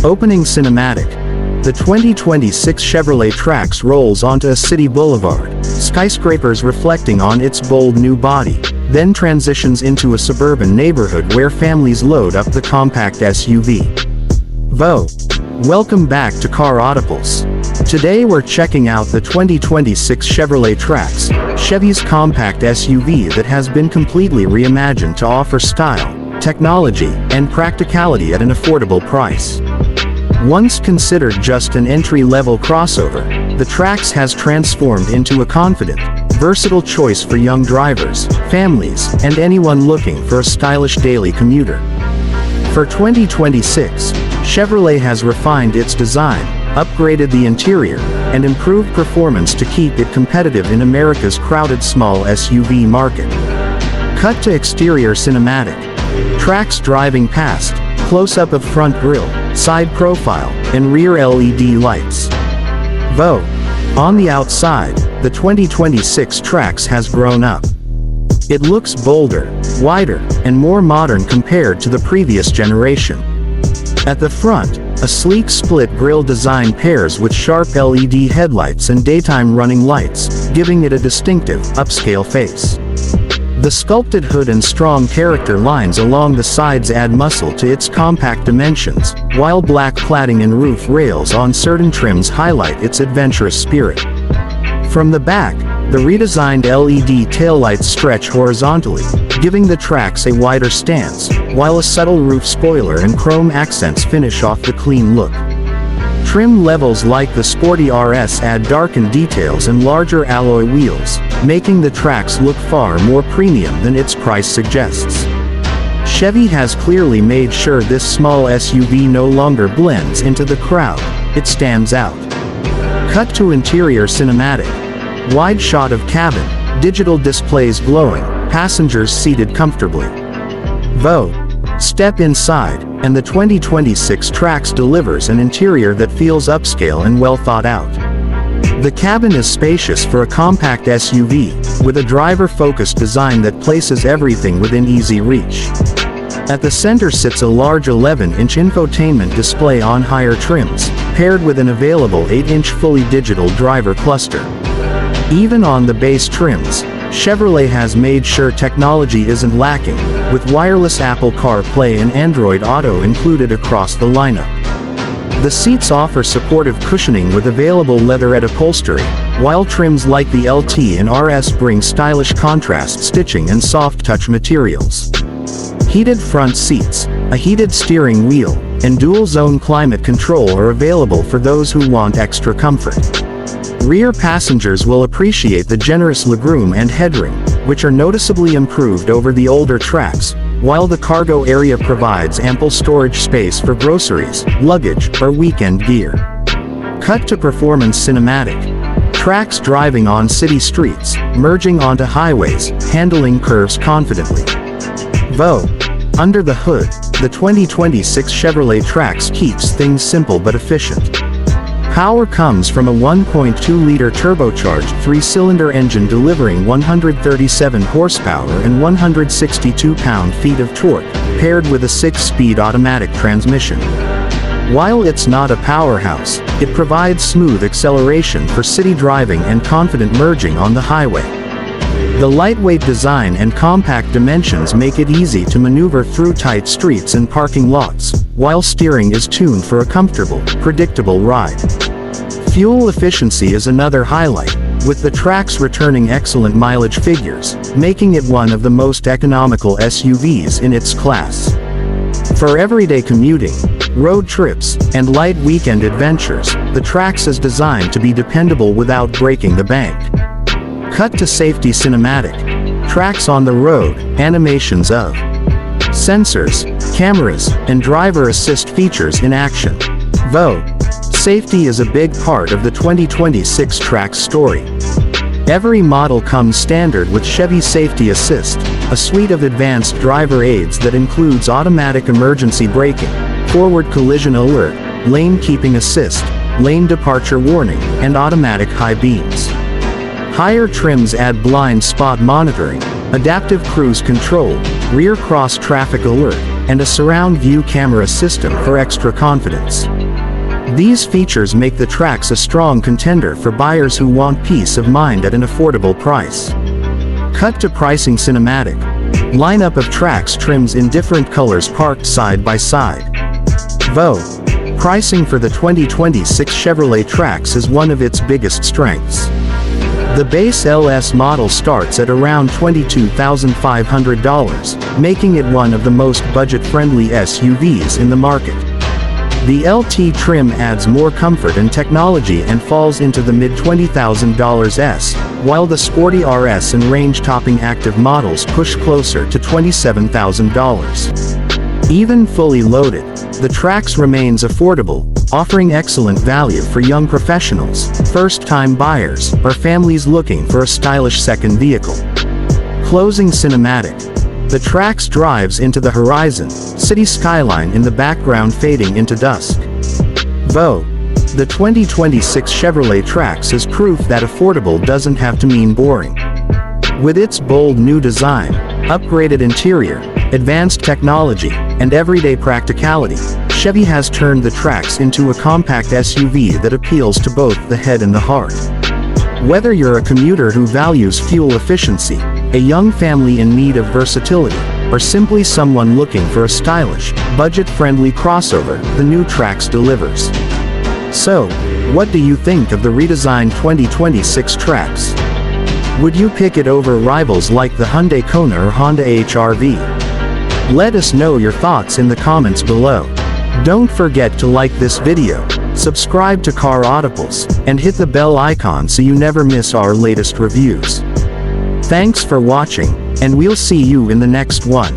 Opening cinematic. The 2026 Chevrolet Trax rolls onto a city boulevard, skyscrapers reflecting on its bold new body, then transitions into a suburban neighborhood where families load up the compact SUV. Welcome back to Car AutoPulse. Today we're checking out the 2026 Chevrolet Trax, Chevy's compact SUV that has been completely reimagined to offer style, technology, and practicality at an affordable price. Once considered just an entry-level crossover, the Trax has transformed into a confident, versatile choice for young drivers, families, and anyone looking for a stylish daily commuter. For 2026, Chevrolet has refined its design, upgraded the interior, and improved performance to keep it competitive in America's crowded small SUV market. Cut to exterior cinematic. Trax driving past, close-up of front grille, side profile, and rear LED lights. On the outside, the 2026 Trax has grown up. It looks bolder, wider, and more modern compared to the previous generation. At the front, a sleek split grille design pairs with sharp LED headlights and daytime running lights, giving it a distinctive, upscale face. The sculpted hood and strong character lines along the sides add muscle to its compact dimensions, while black cladding and roof rails on certain trims highlight its adventurous spirit. From the back, the redesigned LED taillights stretch horizontally, giving the Trax a wider stance, while a subtle roof spoiler and chrome accents finish off the clean look. Trim levels like the Sporty RS add darkened details and larger alloy wheels, making the Trax look far more premium than its price suggests. Chevy has clearly made sure this small SUV no longer blends into the crowd, it stands out. Cut to interior cinematic. Wide shot of cabin, digital displays glowing, passengers seated comfortably. Step inside, and the 2026 Trax delivers an interior that feels upscale and well thought out. The cabin is spacious for a compact SUV, with a driver-focused design that places everything within easy reach. At the center sits a large 11-inch infotainment display on higher trims, paired with an available 8-inch fully digital driver cluster. Even on the base trims, Chevrolet has made sure technology isn't lacking, with wireless Apple CarPlay and Android Auto included across the lineup. The seats offer supportive cushioning with available leatherette upholstery, while trims like the LT and RS bring stylish contrast stitching and soft touch materials. Heated front seats, a heated steering wheel, and dual-zone climate control are available for those who want extra comfort. Rear passengers will appreciate the generous legroom and headroom, which are noticeably improved over the older Trax, while the cargo area provides ample storage space for groceries, luggage, or weekend gear. Cut to performance cinematic. Trax driving on city streets, merging onto highways, handling curves confidently. Under the hood, the 2026 Chevrolet Trax keeps things simple but efficient. Power comes from a 1.2-liter turbocharged 3-cylinder engine delivering 137 horsepower and 162 pound-feet of torque, paired with a 6-speed automatic transmission. While it's not a powerhouse, it provides smooth acceleration for city driving and confident merging on the highway. The lightweight design and compact dimensions make it easy to maneuver through tight streets and parking lots, while steering is tuned for a comfortable, predictable ride. Fuel efficiency is another highlight, with the Trax returning excellent mileage figures, making it one of the most economical SUVs in its class. For everyday commuting, road trips, and light weekend adventures, the Trax is designed to be dependable without breaking the bank. Cut to safety cinematic. Trax on the road, animations of sensors, cameras, and driver assist features in action. Safety is a big part of the 2026 Trax story. Every model comes standard with Chevy Safety Assist, a suite of advanced driver aids that includes automatic emergency braking, forward collision alert, lane keeping assist, lane departure warning, and automatic high beams. Higher trims add blind spot monitoring, adaptive cruise control, rear cross traffic alert, and a surround view camera system for extra confidence. These features make the Trax a strong contender for buyers who want peace of mind at an affordable price. Cut to pricing cinematic. Lineup of Trax trims in different colors parked side by side. Pricing for the 2026 Chevrolet Trax is one of its biggest strengths. The base LS model starts at around $22,500, making it one of the most budget-friendly SUVs in the market. The LT trim adds more comfort and technology and falls into the mid-$20,000s, while the sporty RS and range-topping active models push closer to $27,000. Even fully loaded, the Trax remains affordable, offering excellent value for young professionals, first-time buyers, or families looking for a stylish second vehicle. Closing cinematic. The Trax drives into the horizon, city skyline in the background fading into dusk. The 2026 Chevrolet Trax is proof that affordable doesn't have to mean boring. With its bold new design, upgraded interior, advanced technology, and everyday practicality, Chevy has turned the Trax into a compact SUV that appeals to both the head and the heart. Whether you're a commuter who values fuel efficiency, a young family in need of versatility, or simply someone looking for a stylish, budget-friendly crossover, the new Trax delivers. So, what do you think of the redesigned 2026 Trax? Would you pick it over rivals like the Hyundai Kona or Honda HR-V? Let us know your thoughts in the comments below. Don't forget to like this video, subscribe to Car AutoPulse, and hit the bell icon so you never miss our latest reviews. Thanks for watching, and we'll see you in the next one.